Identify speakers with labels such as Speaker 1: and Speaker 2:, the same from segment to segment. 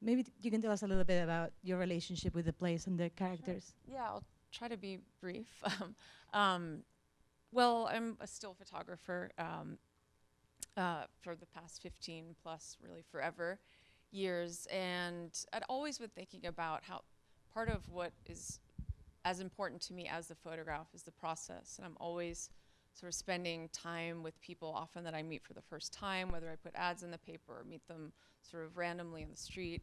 Speaker 1: Maybe you can tell us a little bit about your relationship with the place and the characters.
Speaker 2: Yeah, I'll try to be brief. um, well, I'm a still photographer for the past 15 plus, really forever, years, and I'd always been thinking about how part of what is as important to me as the photograph is the process, and I'm always sort of spending time with people often that I meet for the first time, whether I put ads in the paper or meet them sort of randomly on the street.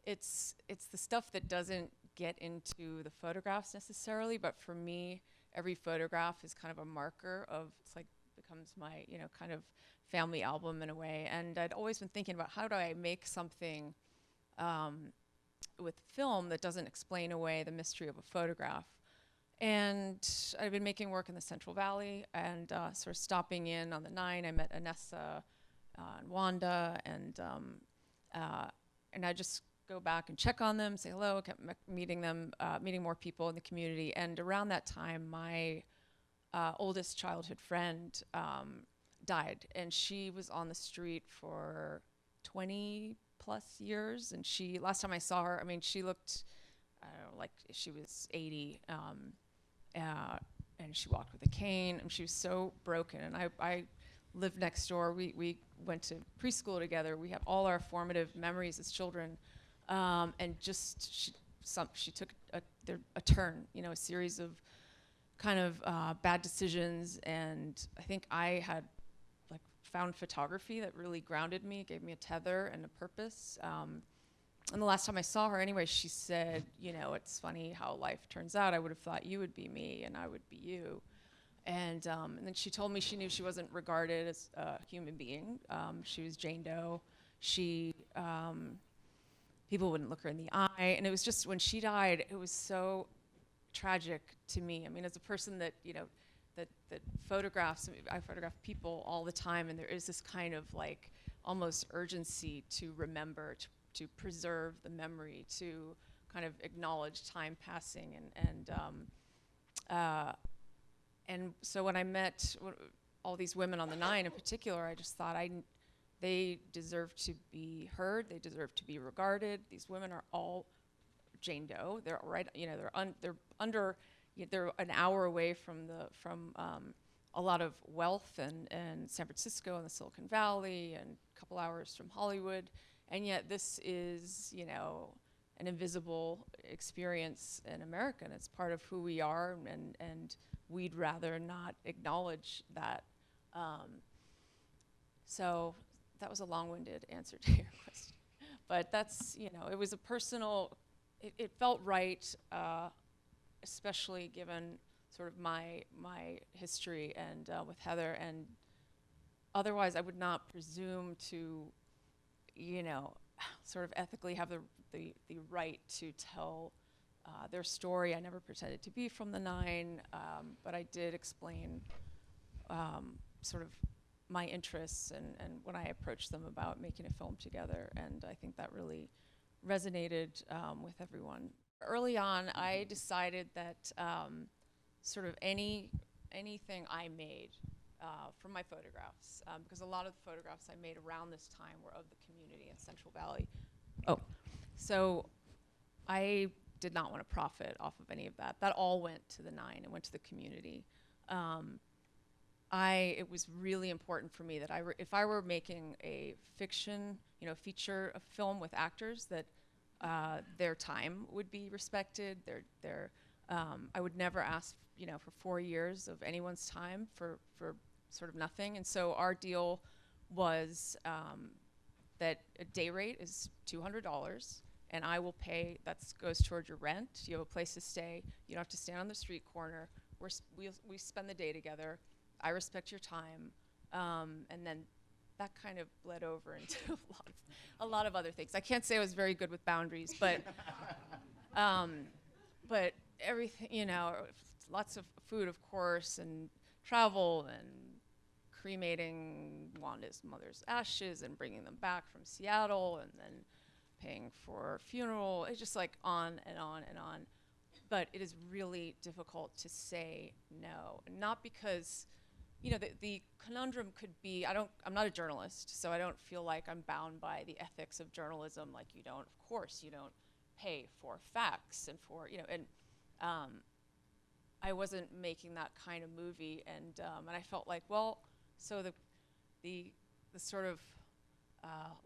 Speaker 2: It's the stuff that doesn't get into the photographs necessarily, but for me, every photograph is kind of a marker of, it's like becomes my, kind of family album in a way. And I'd always been thinking about how do I make something with film that doesn't explain away the mystery of a photograph. And I've been making work in the Central Valley and sort of stopping in on the 9. I met Anessa and Wanda, and I just go back and check on them, say hello, kept meeting them, meeting more people in the community. And around that time, my oldest childhood friend died, and she was on the street for 20 plus years. And last time I saw her, I mean, she looked, I don't know, like she was 80, and she walked with a cane, and she was so broken. And I lived next door. We went to preschool together. We have all our formative memories as children. And just she took a turn, a series of kind of bad decisions. And I think I had like found photography that really grounded me, gave me a tether and a purpose. And the last time I saw her anyway, she said, it's funny how life turns out. I would have thought you would be me and I would be you. And then she told me she knew she wasn't regarded as a human being. She was Jane Doe. People wouldn't look her in the eye. And it was just, when she died, it was so tragic to me. I mean, as a person that, that photographs, I photograph people all the time, and there is this kind of like almost urgency to remember, to preserve the memory, to kind of acknowledge time passing. And so when I met all these women on the 9 in particular, I just thought they deserve to be heard. They deserve to be regarded. These women are all Jane Doe. They're right. They're an hour away from a lot of wealth and San Francisco and the Silicon Valley, and a couple hours from Hollywood. And yet this is, an invisible experience in America, and it's part of who we are, and we'd rather not acknowledge that. So that was a long-winded answer to your question. But that's, it was a personal, it felt right, especially given sort of my history and with Heather. And otherwise I would not presume to, sort of ethically have the right to tell their story. I never pretended to be from the 9, but I did explain sort of my interests and when I approached them about making a film together. And I think that really resonated with everyone. Early on, I decided that sort of anything I made from my photographs, because a lot of the photographs I made around this time were of the community in Central Valley. So I did not want to profit off of any of that. That all went to the 9 and went to the community. It was really important for me that if I were making a fiction, feature, a film with actors, that their time would be respected. I would never ask, for 4 years of anyone's time for sort of nothing. And so our deal was that a day rate is $200, and I will pay. That goes towards your rent. You have a place to stay. You don't have to stand on the street corner. We spend the day together. I respect your time, and then that kind of bled over into a lot of other things. I can't say I was very good with boundaries, but everything, lots of food, of course, and travel, and cremating Wanda's mother's ashes and bringing them back from Seattle, and then paying for a funeral. It's just like on and on and on. But it is really difficult to say no, not because you know, the conundrum could be, I'm not a journalist, so I don't feel like I'm bound by the ethics of journalism. Like you don't, of course, you don't pay for facts and for, you know, and I wasn't making that kind of movie, and I felt like, well, so the sort of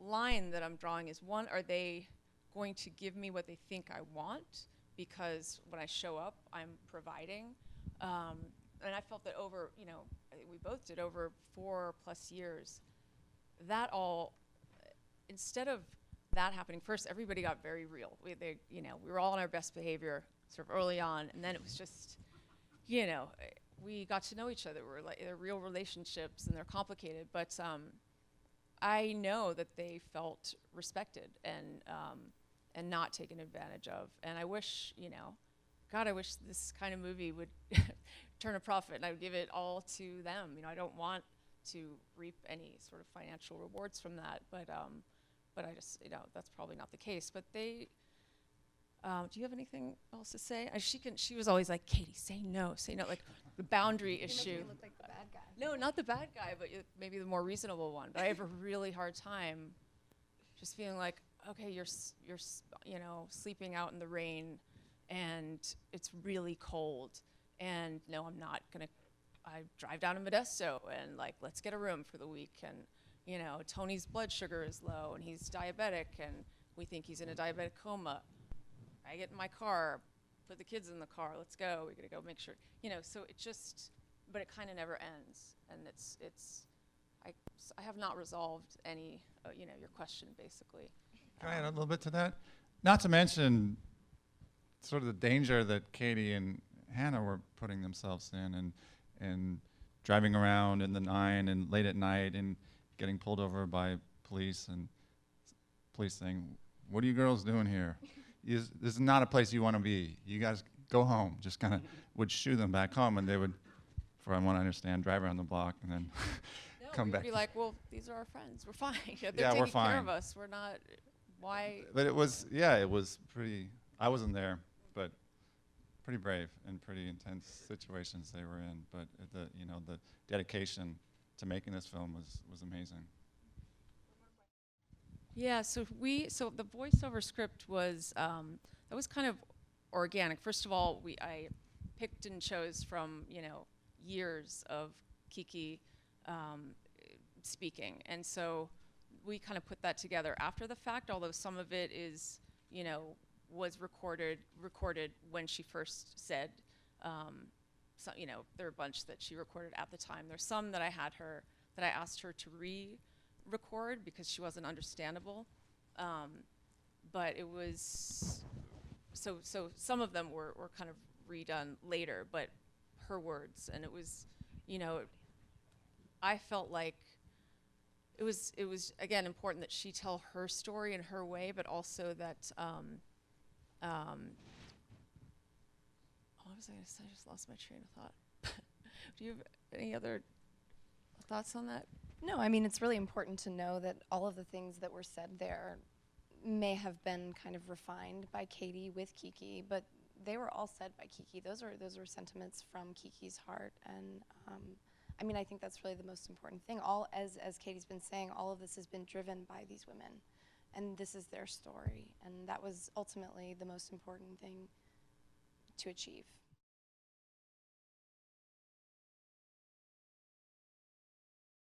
Speaker 2: line that I'm drawing is, one, are they going to give me what they think I want? Because when I show up, I'm providing. And I felt that over, you know, I think we both did, over 4+ years, that all, instead of that happening, first everybody got very real. You know, we were all on our best behavior sort of early on, and then it was just, you know, we got to know each other. We're like, they're real relationships, and they're complicated, but I know that they felt respected and not taken advantage of. And I wish, you know, God, I wish this kind of movie would turn a profit, and I would give it all to them. You know, I don't want to reap any sort of financial rewards from that, but I just, you know, that's probably not the case. But they, do you have anything else to say? She was always like, Katy, say no, like the boundary issue.
Speaker 3: You're making me look like the bad guy.
Speaker 2: No, not the bad guy, but maybe the more reasonable one. But I have a really hard time just feeling like, okay, you're you know, sleeping out in the rain, and it's really cold, and no, I'm not gonna. I drive down to Modesto, and like, let's get a room for the week, and you know, Tony's blood sugar is low, and he's diabetic, and we think he's in a diabetic coma. I get in my car, put the kids in the car, let's go. We're gonna go make sure, you know. So it just, but it kind of never ends, and I have not resolved any, you know, your question basically.
Speaker 4: Can I add a little bit to that? Not to mention sort of the danger that Katy and Hannah were putting themselves in, and driving around in the 9 and late at night and getting pulled over by police, and police saying, "What are you girls doing here? This is not a place you want to be. You guys go home." Just kind of would shoo them back home, and they would, from what I understand, drive around the block and then come back.
Speaker 2: We'd be like, well, these are our friends. We're fine. They're
Speaker 4: Yeah, we're
Speaker 2: taking care
Speaker 4: fine.
Speaker 2: of us. We're not. Why?
Speaker 4: But it was, yeah, it was pretty, I wasn't there, but pretty brave and pretty intense situations they were in. But you know, the dedication to making this film was amazing.
Speaker 2: Yeah. So the voiceover script was that was kind of organic. First of all, I picked and chose from, you know, years of Kiki speaking, and so we kind of put that together after the fact, although some of it is, you know, was recorded when she first said, so, you know, there are a bunch that she recorded at the time. There's some that I asked her to re-record because she wasn't understandable. But it was, so some of them were kind of redone later, but her words, and it was, you know, I felt like it was again important that she tell her story in her way, but also that what was I going to say? I just lost my train of thought. Do you have any other thoughts on that?
Speaker 3: No, I mean, it's really important to know that all of the things that were said there may have been kind of refined by Katy with Kiki, but they were all said by Kiki. Those were sentiments from Kiki's heart, and I mean, I think that's really the most important thing. As Katy's been saying, all of this has been driven by these women, and this is their story, and that was ultimately the most important thing to achieve.